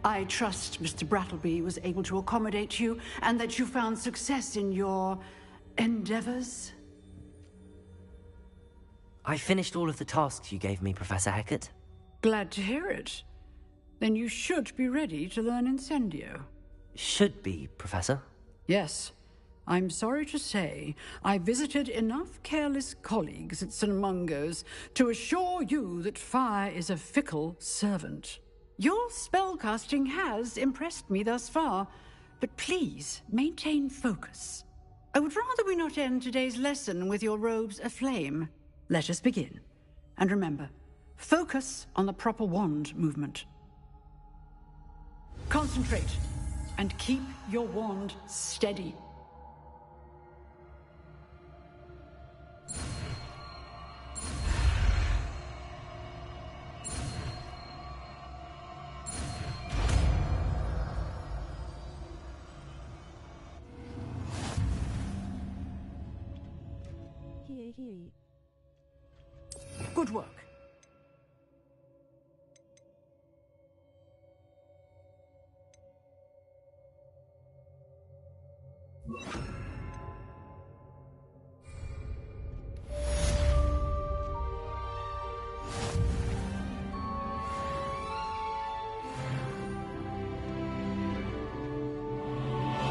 I trust Mr. Brattleby was able to accommodate you, and that you found success in your endeavors? I finished all of the tasks you gave me, Professor Hecat. Glad to hear it. Then you should be ready to learn Incendio. Should be, Professor? Yes. I'm sorry to say, I visited enough careless colleagues at St. Mungo's to assure you that fire is a fickle servant. Your spellcasting has impressed me thus far, but please maintain focus. I would rather we not end today's lesson with your robes aflame. Let us begin. And remember, focus on the proper wand movement. Concentrate, and keep your wand steady. Good work.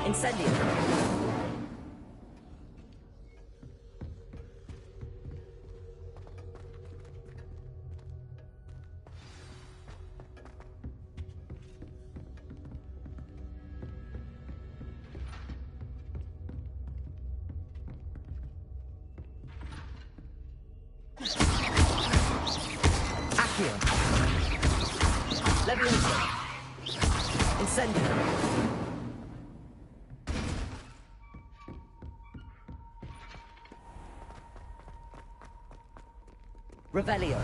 Incendio. Accio. Levioso. Incendio. Revelio.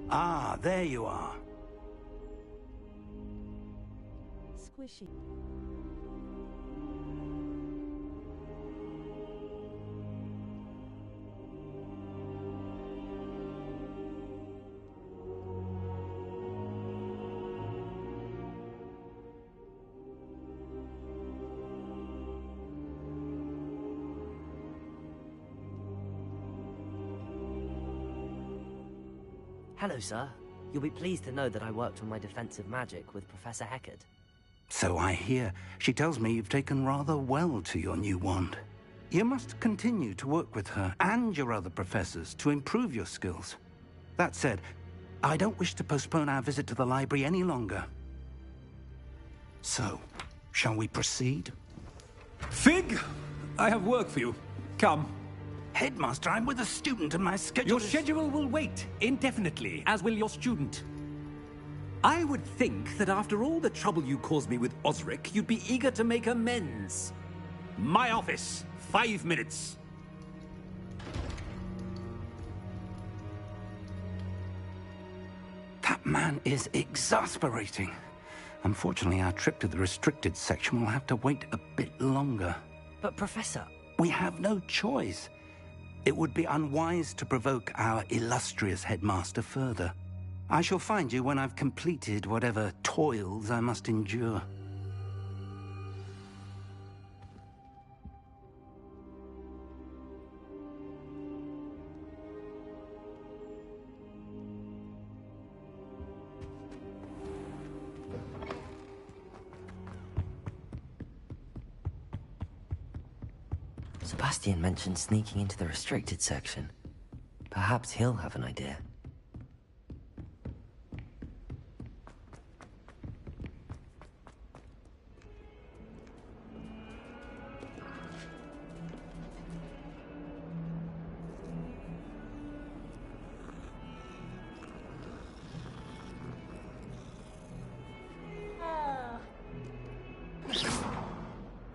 Ah, there you are. Squishy. Hello, sir. You'll be pleased to know that I worked on my defensive magic with Professor Hecat. So I hear. She tells me you've taken rather well to your new wand. You must continue to work with her and your other professors to improve your skills. That said, I don't wish to postpone our visit to the library any longer. So, shall we proceed? Fig, I have work for you. Come. Headmaster, I'm with a student and my schedule Your schedule will wait indefinitely, as will your student. I would think that after all the trouble you caused me with Osric, you'd be eager to make amends. My office, 5 minutes. That man is exasperating. Unfortunately, our trip to the restricted section will have to wait a bit longer. But, Professor... We have no choice. It would be unwise to provoke our illustrious headmaster further. I shall find you when I've completed whatever toils I must endure. Sebastian mentioned sneaking into the restricted section. Perhaps he'll have an idea.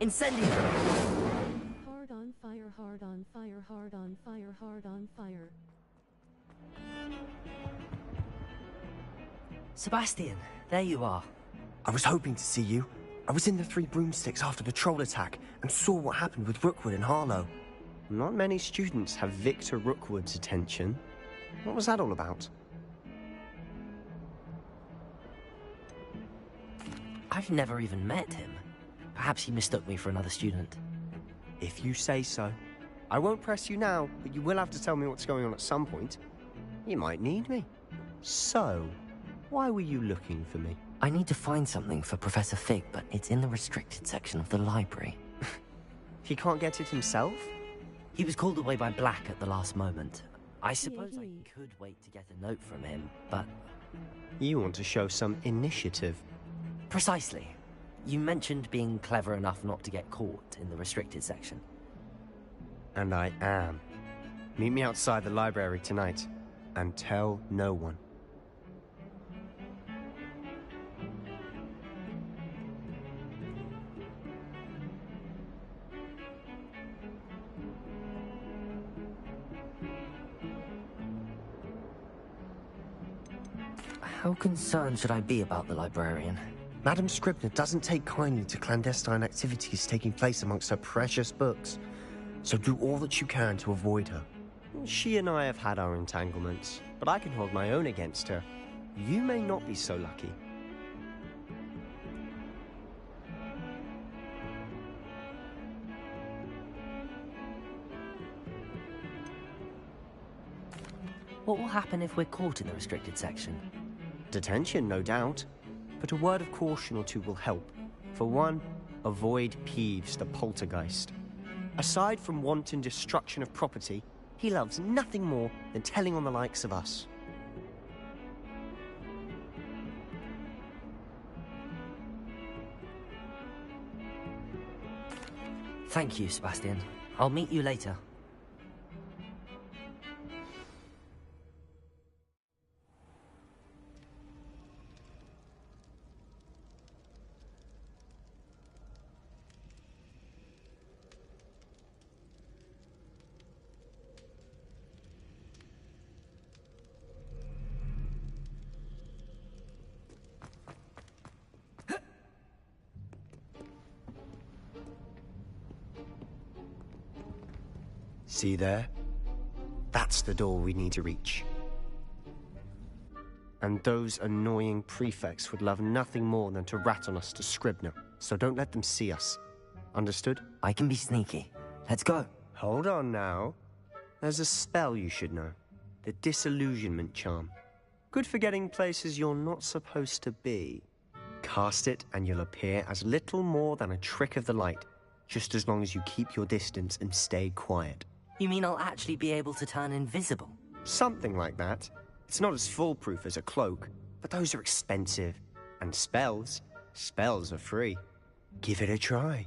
Incendio! Hard on fire, hard on fire, hard on fire, hard on fire. Sebastian, there you are. I was hoping to see you. I was in the Three Broomsticks after the troll attack and saw what happened with Rookwood and Harlow. Not many students have Victor Rookwood's attention. What was that all about? I've never even met him. Perhaps he mistook me for another student. If you say so. I won't press you now, but you will have to tell me what's going on at some point. You might need me. So, why were you looking for me? I need to find something for Professor Fig, but it's in the restricted section of the library. He can't get it himself? He was called away by Black at the last moment. I suppose I Yay. could wait to get a note from him, but... You want to show some initiative. Precisely. You mentioned being clever enough not to get caught in the restricted section. And I am. Meet me outside the library tonight, and tell no one. How concerned should I be about the librarian? Madam Scribner doesn't take kindly to clandestine activities taking place amongst her precious books, so do all that you can to avoid her. She and I have had our entanglements, but I can hold my own against her. You may not be so lucky. What will happen if we're caught in the restricted section? Detention, no doubt, but a word of caution or two will help. For one, avoid Peeves the poltergeist. Aside from wanton destruction of property, he loves nothing more than telling on the likes of us. Thank you, Sebastian. I'll meet you later. See there? That's the door we need to reach. And those annoying prefects would love nothing more than to rat on us to Scribner, so don't let them see us. Understood? I can be sneaky. Let's go. Hold on now. There's a spell you should know. The Disillusionment Charm. Good for getting places you're not supposed to be. Cast it and you'll appear as little more than a trick of the light, just as long as you keep your distance and stay quiet. You mean I'll actually be able to turn invisible? Something like that. It's not as foolproof as a cloak, but those are expensive. And spells are free. Give it a try.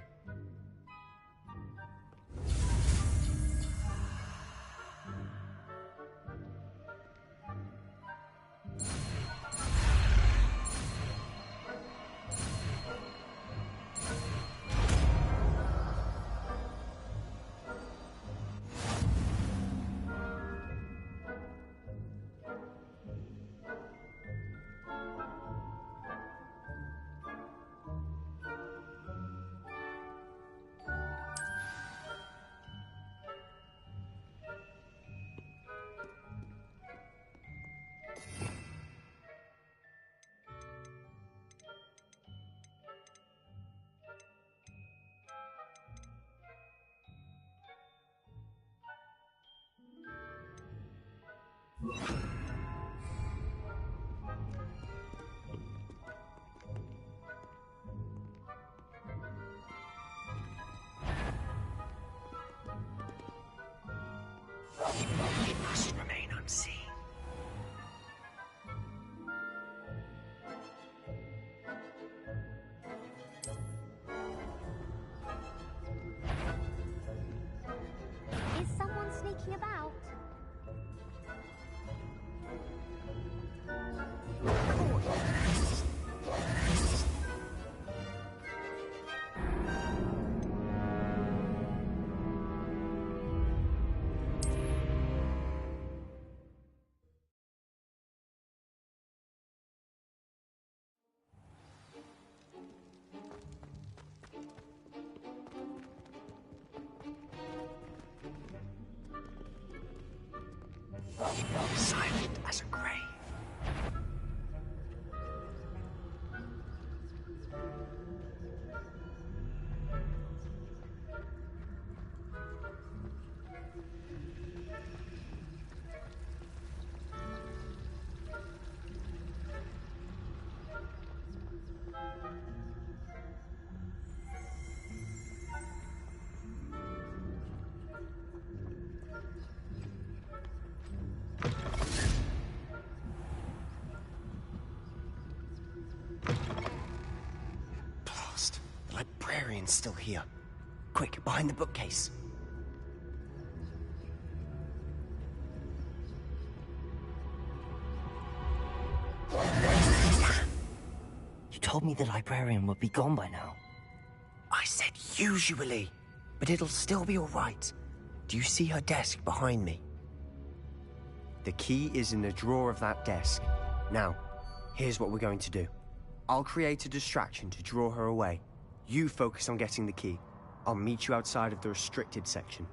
It must remain unseen. Is someone sneaking about? Silent as a grave. Blast. The librarian's still here. Quick, behind the bookcase. You told me the librarian would be gone by now. I said usually, but it'll still be all right. Do you see her desk behind me? The key is in the drawer of that desk. Now, here's what we're going to do. I'll create a distraction to draw her away. You focus on getting the key. I'll meet you outside of the restricted section.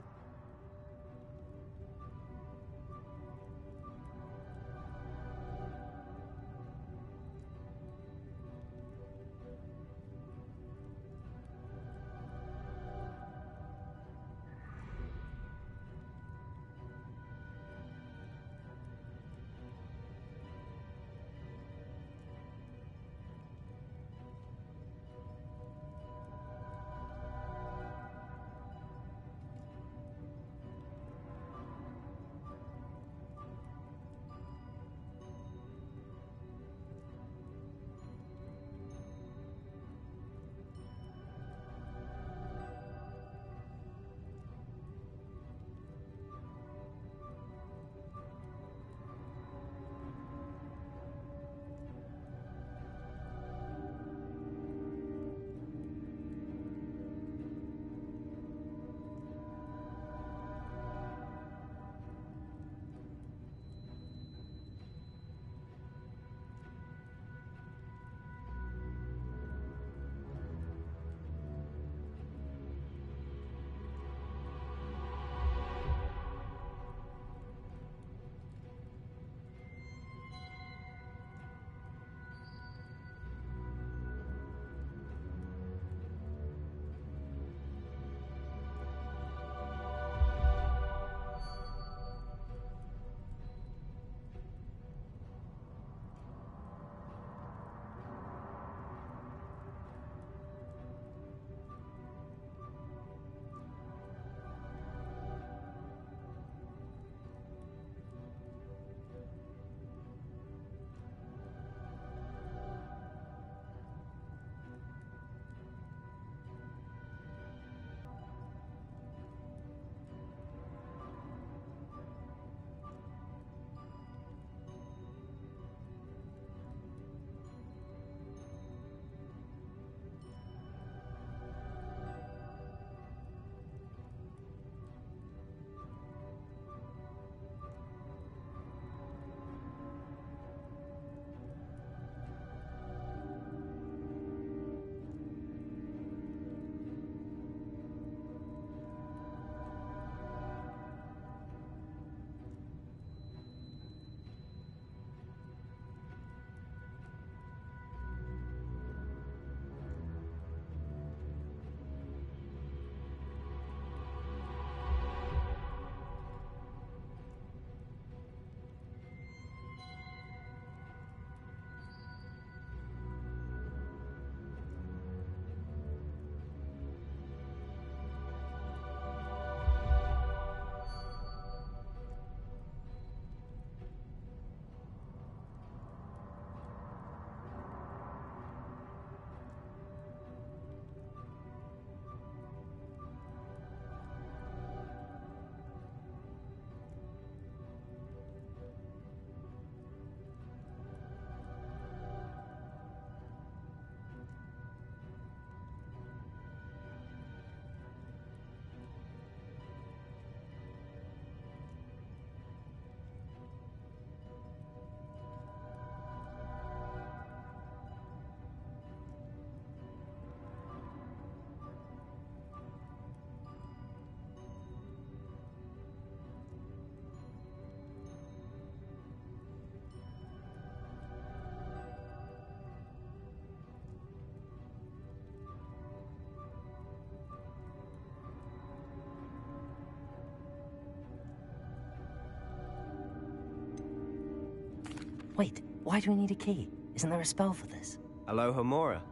Wait, why do we need a key? Isn't there a spell for this? Aloha Mora.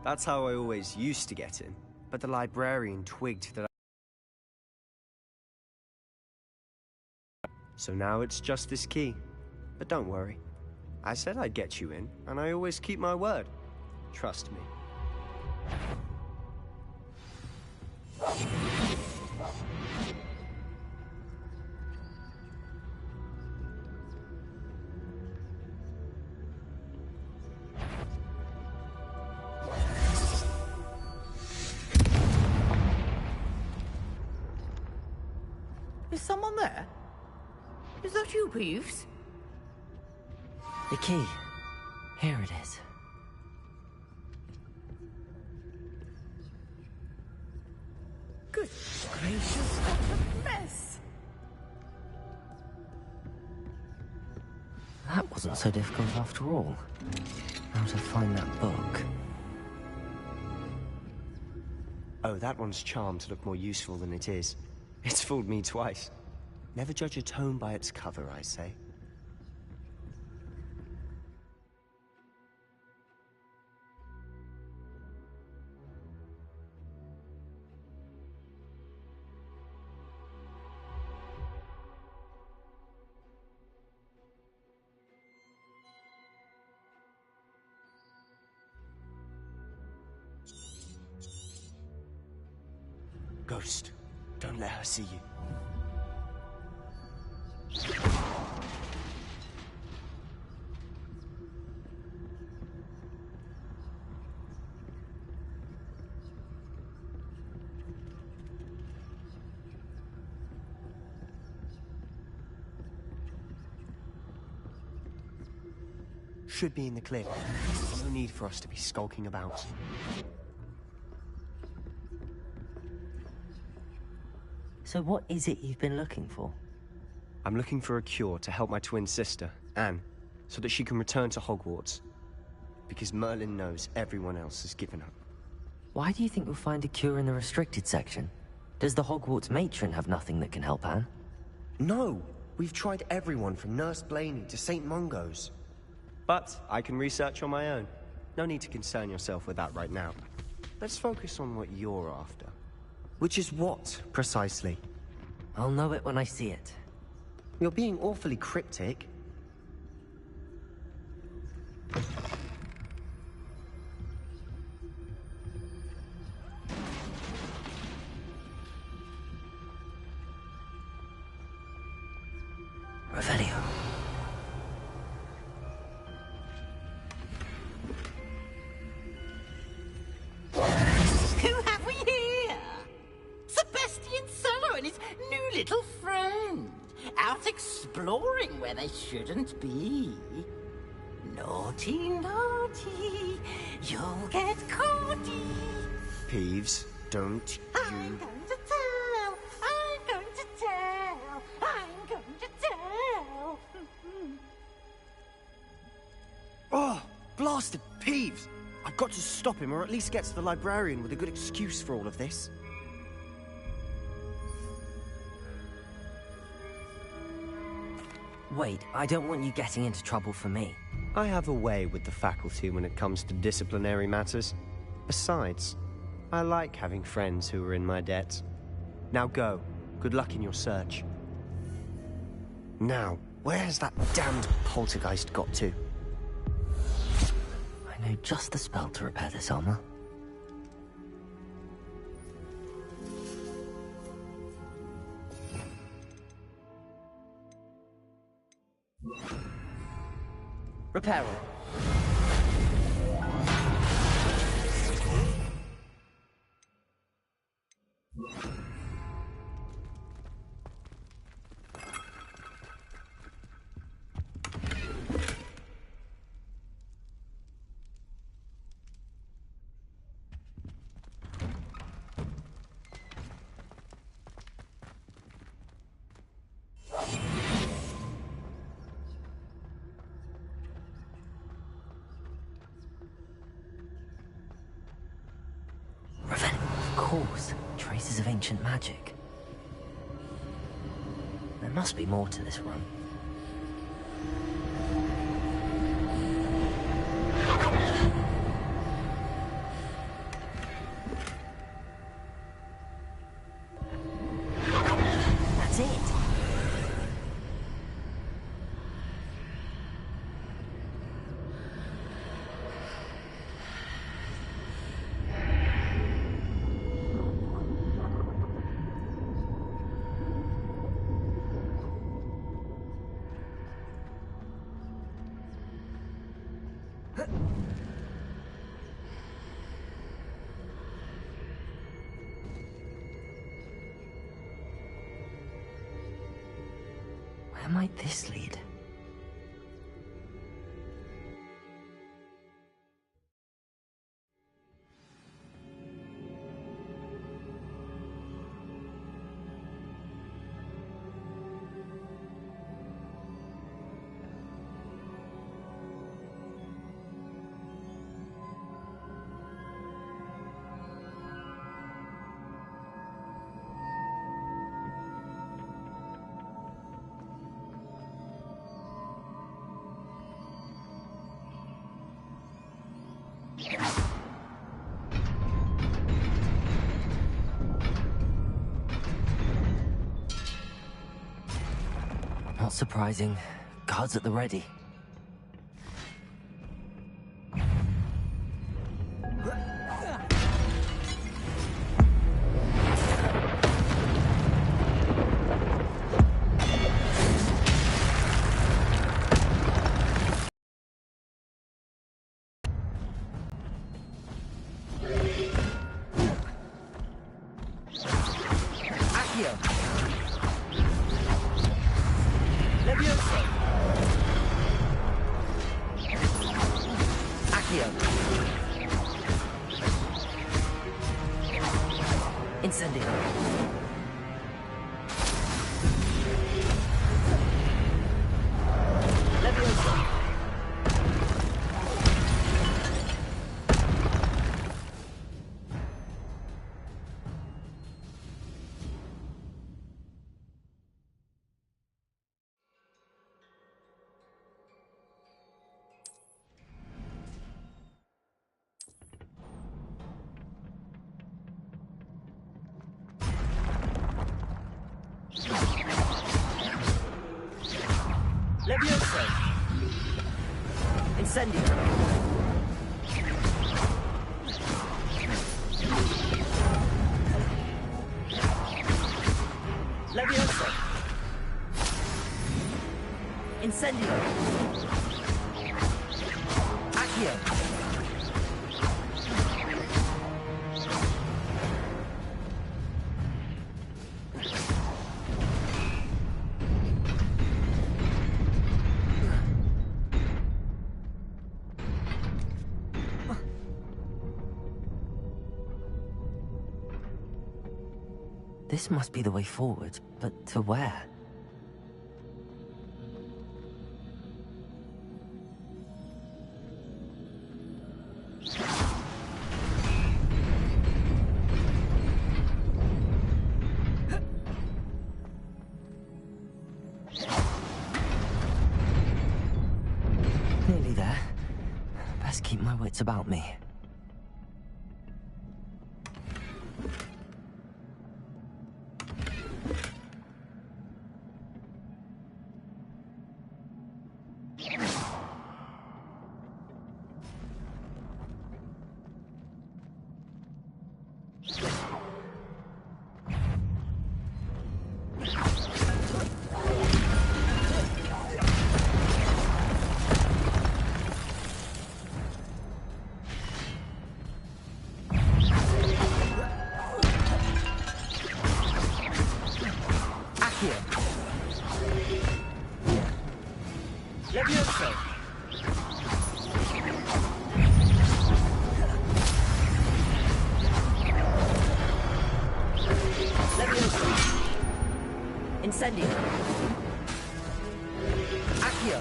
That's how I always used to get in. But the librarian twigged that So now it's just this key. But don't worry. I said I'd get you in, and I always keep my word. Trust me. Is someone there? Is that you, Peeves? The key. Here it is. Good gracious, what a mess! That wasn't so difficult after all. How to find that book. Oh, that one's charmed to look more useful than it is. It's fooled me twice. Never judge a tome by its cover, I say. Ghost, don't let her see you. Should be in the clear. No need for us to be skulking about. So what is it you've been looking for? I'm looking for a cure to help my twin sister, Anne, so that she can return to Hogwarts. Because Merlin knows everyone else has given up. Why do you think we'll find a cure in the restricted section? Does the Hogwarts matron have nothing that can help Anne? No! We've tried everyone from Nurse Blaney to St. Mungo's. But I can research on my own. No need to concern yourself with that right now. Let's focus on what you're after. Which is what, precisely? I'll know it when I see it. You're being awfully cryptic. Revelio. Who have we here? Sebastian Solo and his new little friend. Out exploring where they shouldn't be. Naughty, naughty. You'll get caughty. Peeves, don't I'm you... going to tell. I'm going to tell. I'm going to tell. Oh, blasted Peeves! I've got to stop him, or at least get to the librarian with a good excuse for all of this. Wait, I don't want you getting into trouble for me. I have a way with the faculty when it comes to disciplinary matters. Besides, I like having friends who are in my debt. Now go. Good luck in your search. Now, where's that damned poltergeist got to? I know just the spell to repair this armor. Repair. Of course, traces of ancient magic. There must be more to this run. Where might this lead? Not surprising. Guards at the ready. Levioso! Incendio! Levioso! Incendio! Accio! This must be the way forward, but to where? Nearly there. Best keep my wits about me. Incendio. Accio.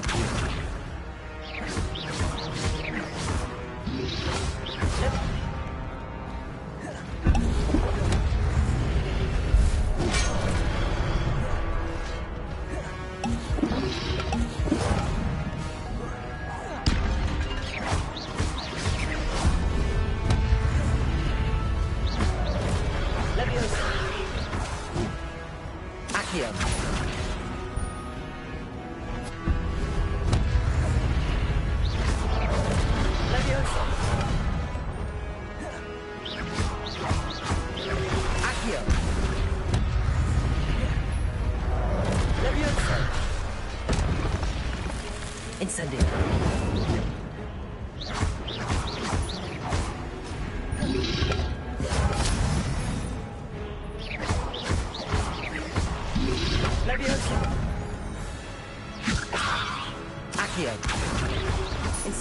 Levioso. Accio.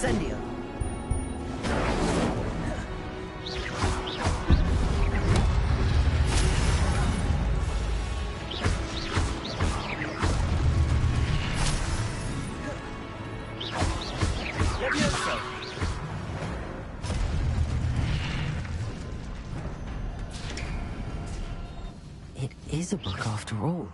Incendio. Levioso. It is a book after all.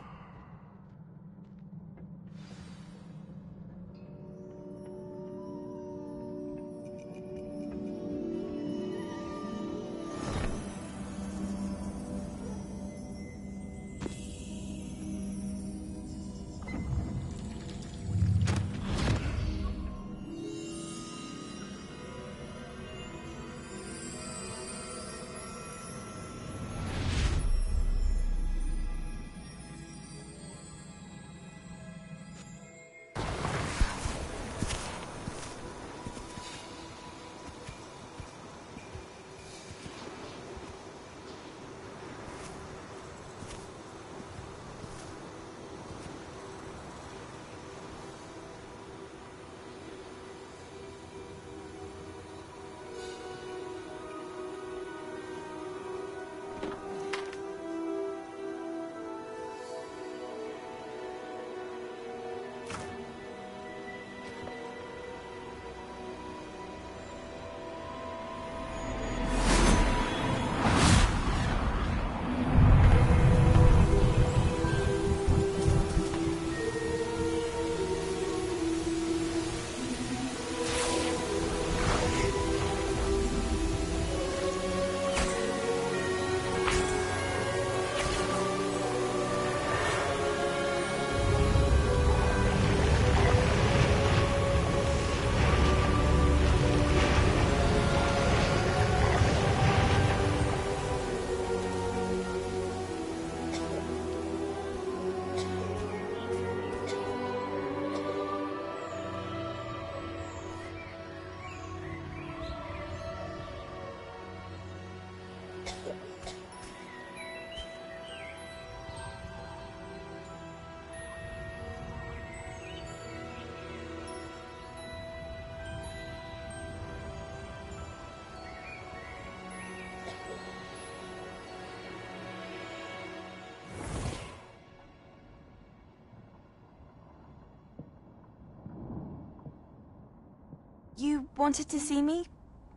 You wanted to see me?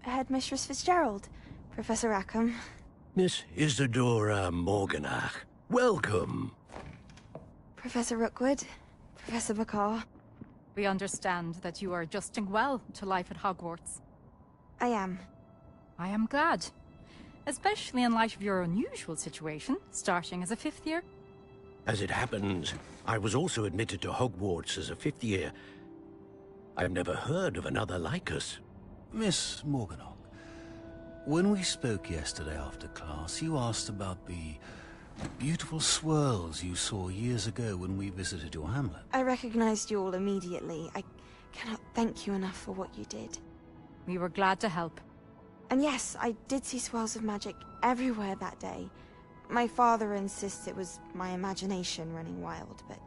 Headmistress Fitzgerald? Professor Rackham? Miss Isadora Morganach, welcome. Professor Rookwood? Professor McCaw? We understand that you are adjusting well to life at Hogwarts. I am. I am glad. Especially in light of your unusual situation, starting as a fifth year. As it happens, I was also admitted to Hogwarts as a fifth year. I've never heard of another like us. Miss Morganach, when we spoke yesterday after class, you asked about the beautiful swirls you saw years ago when we visited your hamlet. I recognized you all immediately. I cannot thank you enough for what you did. We were glad to help. And yes, I did see swirls of magic everywhere that day. My father insists it was my imagination running wild, but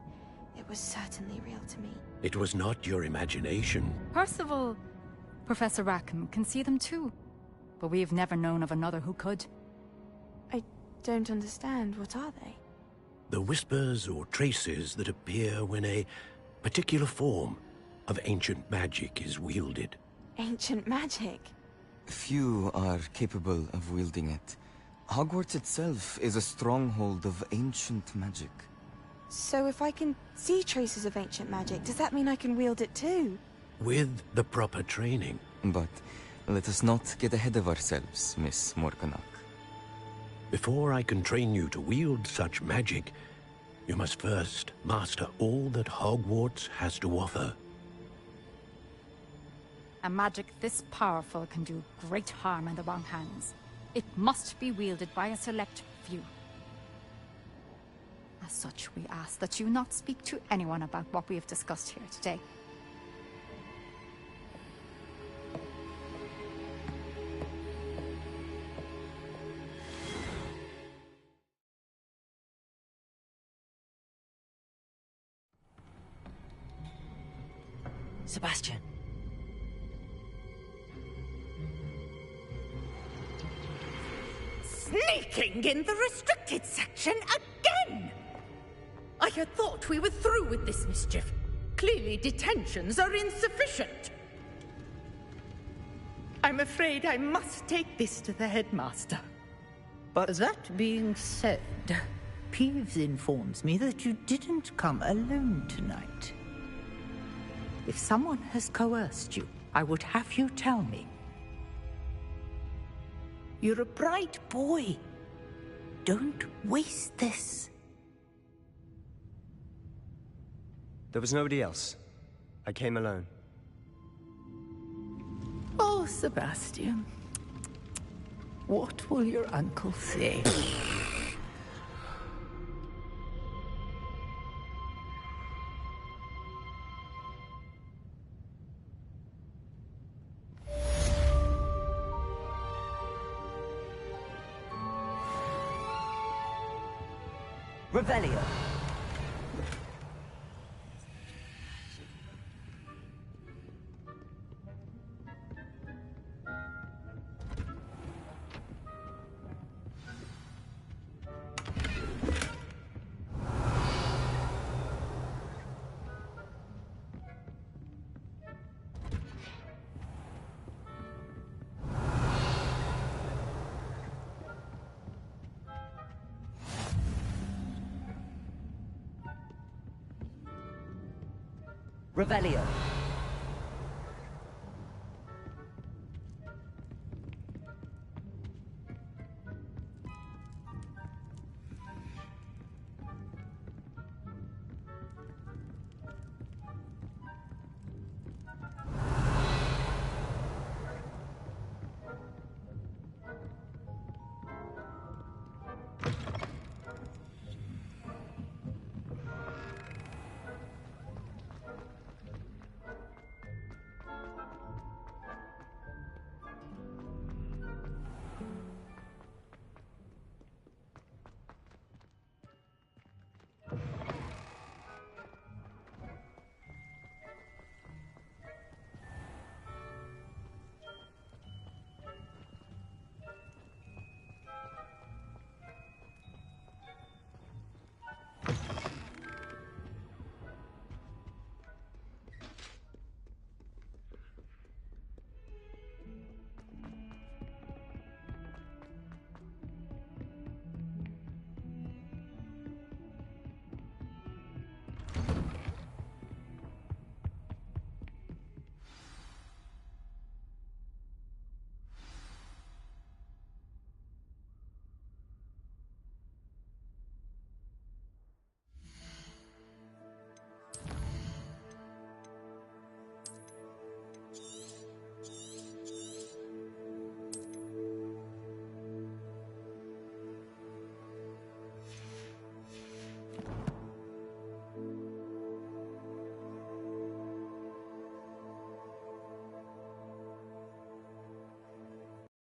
it was certainly real to me. It was not your imagination. Percival, Professor Rackham can see them too. But we have never known of another who could. I don't understand. What are they? The whispers or traces that appear when a particular form of ancient magic is wielded. Ancient magic? Few are capable of wielding it. Hogwarts itself is a stronghold of ancient magic. So if I can see traces of ancient magic, does that mean I can wield it too? With the proper training. But let us not get ahead of ourselves, Miss Morganach. Before I can train you to wield such magic, you must first master all that Hogwarts has to offer. A magic this powerful can do great harm in the wrong hands. It must be wielded by a select few. As such, we ask that you not speak to anyone about what we have discussed here today. Sebastian. Sneaking in the restricted section again! I had thought we were through with this mischief. Clearly detentions are insufficient. I'm afraid I must take this to the headmaster. But that being said, Peeves informs me that you didn't come alone tonight. If someone has coerced you, I would have you tell me. You're a bright boy. Don't waste this. There was nobody else. I came alone. Oh, Sebastian. What will your uncle say? Revelio. Revelio.